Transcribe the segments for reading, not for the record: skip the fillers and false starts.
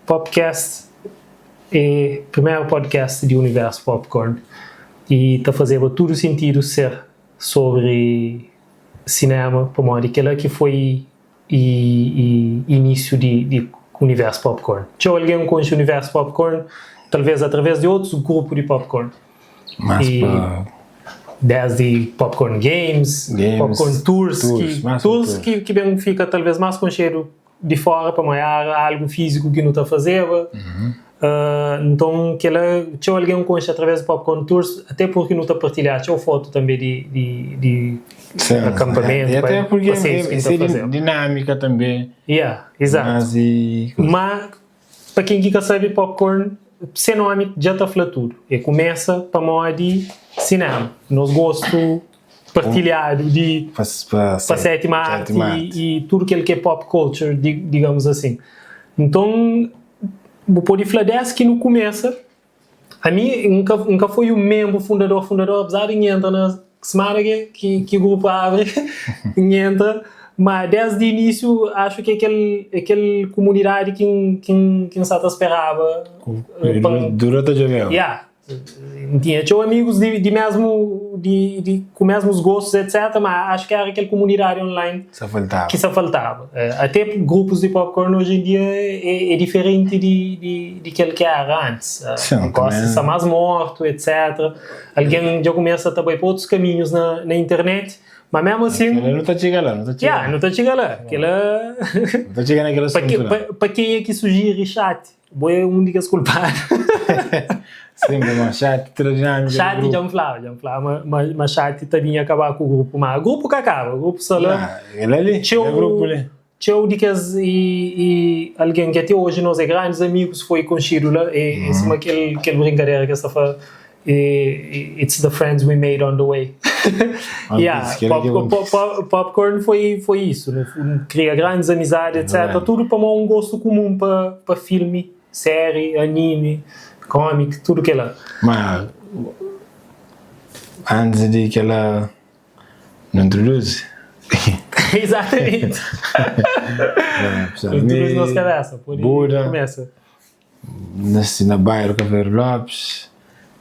podcast é o primeiro podcast de Universo Popcorn e está fazendo todo sentido ser sobre cinema, para modo que foi o início de Universo Popcorn. Se alguém conhece o Universo Popcorn, talvez através de outros grupos de popcorn. Mas desde Popcorn Games, Popcorn Tours que bem fica talvez mais com cheiro de fora para maior algo físico que não está fazendo. Então se alguém conhece através de Popcorn Tours, até porque não está partilhado, tinha foto também de acampamento, e até porque é dinâmica também. Exato. Mas para quem quer saber Popcorn, sem nome já está falando tudo. E começa para modo de cinema. Nós gostamos partilhado de para sétima arte e tudo que é pop culture, digamos assim. Então, vou poder falar dessa que não começa. A mim nunca foi o membro fundador, apesar de entra na semana que o grupo abre, entra. Mas desde o início acho que aquela comunidade que se esperava durante a jovem. Tinha amigos com mesmos gostos, etc. Mas acho que era aquela comunidade online que se faltava. Até grupos de popcorn hoje em dia é diferente de que era antes. Está mais morto, etc. Alguém já começa a trabalhar por outros caminhos na internet. Mas mesmo assim... Não está chegando lá. Não está chegando lá. Não está chegando naquela estrutura. Para quem é que sugere chat? Vou das culpadas. Sempre uma chat, dinâmica. Chat já me falava, mas chat também acabar com o grupo. Mas o grupo que acaba, o grupo só lá... Ele ali, o grupo ali. Tinha dicas e alguém que até hoje nós é grandes amigos foi com Chiro lá. E aquele brincadeira que está falando. It's the friends we made on the way. Popcorn foi isso, cria grandes amizades, etc. Tudo para um gosto comum para filme, série, anime, cómic, tudo que lá. Mas antes de que ela não introduz. Exatamente. Introduz nossa cabeça, por aí começa. Na bairro Café Lopes.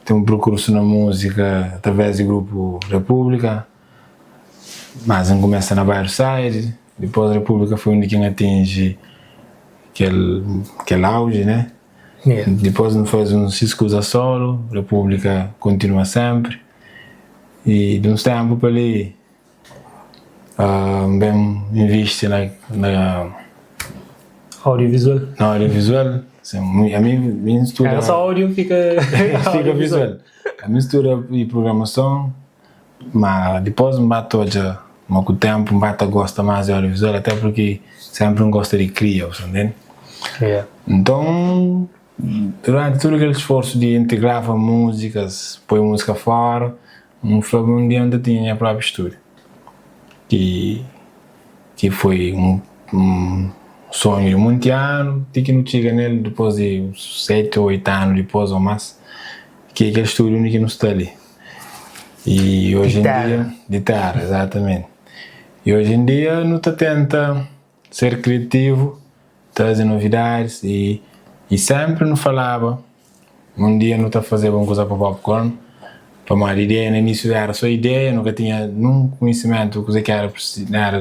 Tem um percurso na música através do grupo República, mas começa na bairro Side, depois a República foi onde quem atinge aquele auge, né? Depois não faz uns discos a solo, República continua sempre, e de uns tempos para ali, bem investe na audiovisual. A minha mistura... Era só áudio, fica visual. A mistura e programação, mas depois me bate hoje, com o tempo, me bate a gosta mais de audiovisual, até porque sempre gosta de criar, entende? Então, durante todo aquele esforço de integrar músicas, pôr música fora, um dia onde tinha a própria história. Que foi um sonho de muito ano, que não chega nele depois de 7 ou 8 anos depois ou mais, que é aquele estúdio único que não está ali. E hoje em dia, de terra, exatamente. E hoje em dia não está tenta ser criativo, trazer novidades e sempre não falava. Um dia não está fazendo uma coisa para popcorn, para uma ideia, no início era só ideia, nunca tinha nenhum conhecimento do que era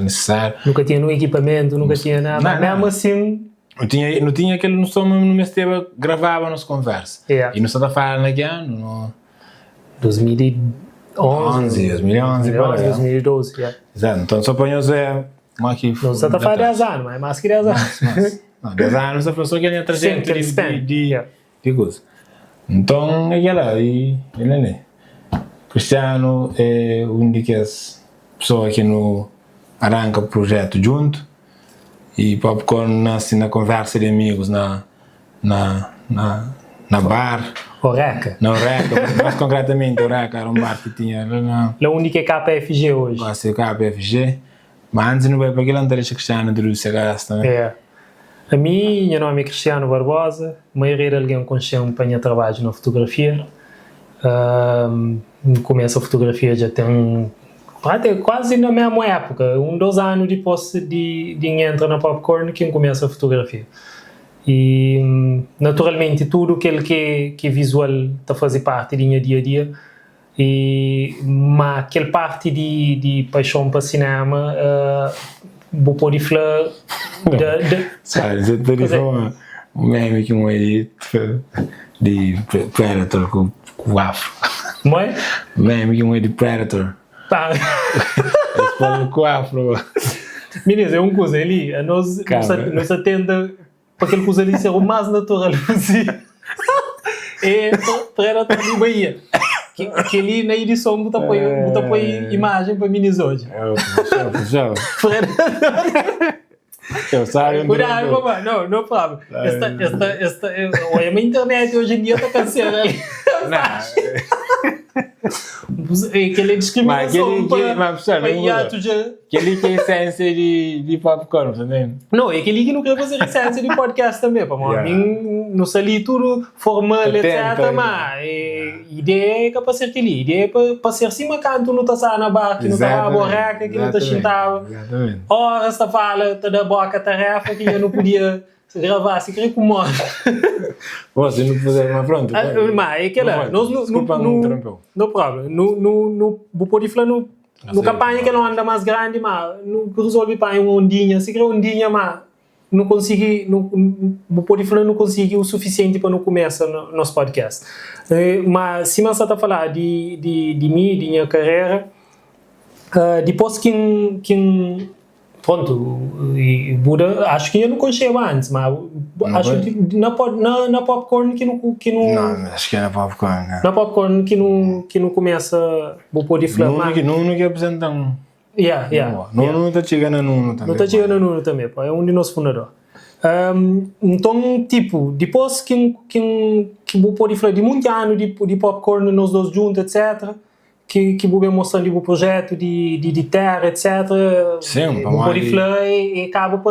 necessário. Nunca tinha nenhum equipamento, nunca tinha nada, mesmo assim... Não tinha aquele noção, mas no mês teve, gravava nas conversas. E não está falando aqui ano, no... 2011, 2012, Exato, então só para nós não está a falar 10 anos, mas mais que 10 anos. Não, 10 anos a pessoa que tinha 300 de coisa. Então, é aquela, e ele ali. Cristiano é uma das pessoas que no arranca o projeto junto e Popcorn nasce na conversa de amigos na bar. Oreca. Na Oreca, mais concretamente Oreca era um bar que tinha lá a única é KPFG hoje. Vai ser KPFG, mas antes não vai para aquele anterior Cristiano de Lúcia Gasta, né? A mim, meu nome é Cristiano Barbosa, a maioria de alguém conheceu para trabalho na fotografia. Começo a fotografia já tem quase na mesma época, 2 anos depois de entrar na Popcorn que começa a fotografia. E naturalmente tudo aquilo que visual está a fazer parte do dia a dia, mas aquela parte de paixão para cinema, vou pôr falar sabe, você tem um meme que morre de Predator com o afro. Mãe? Meme que morre de Predator. Tá. Eles falam com o afro. Meninas, é uma coisa ali, nós atende para aquele coisa ali ser o mais natural possível. É Predator de Bahia. Que ali na edição botar imagem para meninas hoje. Já. Eu saio. Cuidado, mamãe. Não problem. Esta é uma internet hoje em dia está cancelando ali. Aquela discriminação para hiatos já. Aquele que é essência de popcorn, também. Não, é aquele que não quer fazer essência de podcast também, para mim não sali tudo formal, etc. Mas a ideia é que para ser aquele, a ideia é para ser cima canto, não está na barra, que não está a borraca, que não está chintava. Ora, esta fala, está da boca tarefa que eu não podia gravar, se queria com morte. Você não puder, mas pronto. Mas é aquela, desculpa, não interrompeu. Não problema, vou poder falar no campanha que não anda mais grande, mas não resolve para uma ondinha, se quer ondinha, mas não consegui, vou poder falar, não consegui o suficiente para não começar no nosso podcast. Mas se você está a falar de mim, de minha carreira, depois que pronto, Buda, acho que eu não conhecia antes, mas acho que na Popcorn que não. Não, acho que é na Popcorn. Né? Na Popcorn que não começa, vou poder falar. Não que apresenta um. Não está chegando a Nuno também. Não está chegando a Nuno também, é um de nossos fundadores. Então, tipo, depois que vou poder falar de muitos anos de Popcorn, nós dois juntos, etc., que vou mostrando o projeto de terra, etc. Sim, vou poder falar e acaba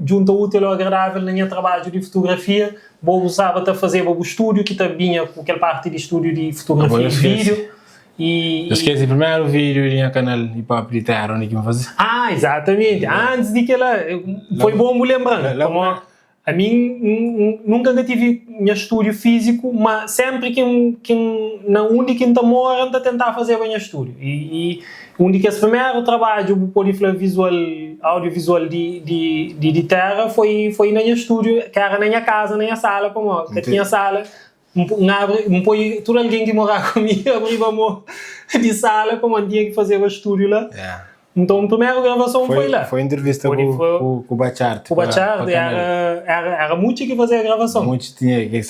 junto ao útil ao agradável no meu trabalho de fotografia, vou usar para fazer o estúdio, que também com aquela parte de estúdio de fotografia e vídeo. Eu esqueci primeiro o vídeo no canal de Papo de Terra, onde que eu fazia. Exatamente. Antes de que ela... Foi bom me lembrar. A mim, nunca tive meu estúdio físico, mas sempre que na onde que eu moro, eu tentar fazer o meu estúdio. E onde que esse primeiro trabalho do polífilo visual, audiovisual de terra foi na minha estúdio, que era na minha casa, na minha sala, como que tinha sala. Todo alguém que morava comigo abria de sala, como tinha que fazer o estúdio lá. Então a primeira gravação foi lá. Foi entrevista com o Bachart. O Bachart era muito que fazer a gravação. Muito tinha que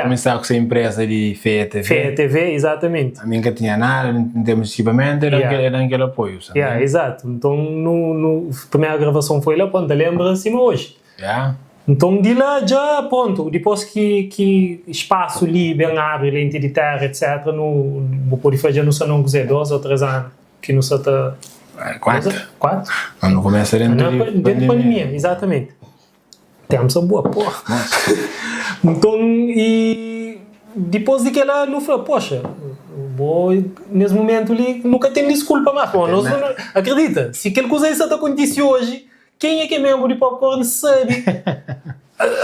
começar com essa empresa de Feia TV. Feia TV, exatamente. A minha nunca tinha nada em termos de equipamento, era aquele apoio. Exato. Então a primeira gravação foi lá, pronto, lembra-se hoje. Então de lá já, pronto, depois que espaço ali, bem abre, lente de terra, etc., vou poder fazer, não sei, 2 ou 3 anos, que não sei, 4? Não começa dentro da pandemia, exatamente. Temos a boa porra. Então, e depois de que ela não falou, poxa, nesse momento ali, nunca tem desculpa mais. Nós acredita, se aquela coisa isso acontece hoje, quem é que é membro de Popcorn sabe?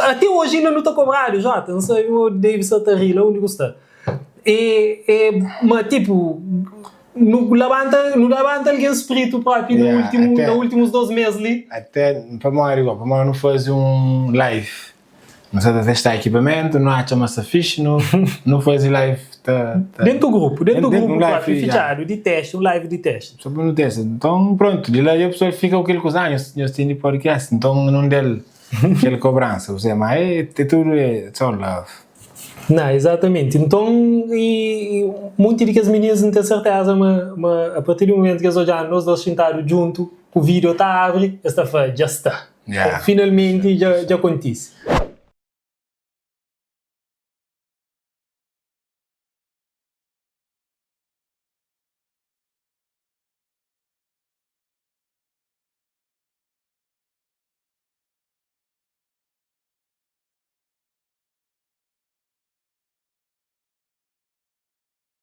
Até hoje ainda não está cobrado, já, não sabe o David Satarila, onde está. Mas tipo... Não levanta alguém espírito próprio nos últimos 2 meses ali. Até para não fazer um live. Não sei testar equipamento, não acha massa fixe, não faz live. Dentro do grupo próprio, fechado, de teste, um live de teste. Só para no teste. Então pronto, de lá a pessoa fica com aquele coisa, eu tenho podcast, então não dele aquela cobrança. Mas tudo é só love. Não, exatamente. Então, muitas das meninas não têm certeza, mas a partir do momento que nós dois sentados juntos, o vídeo está abre, esta já está. Finalmente já acontece.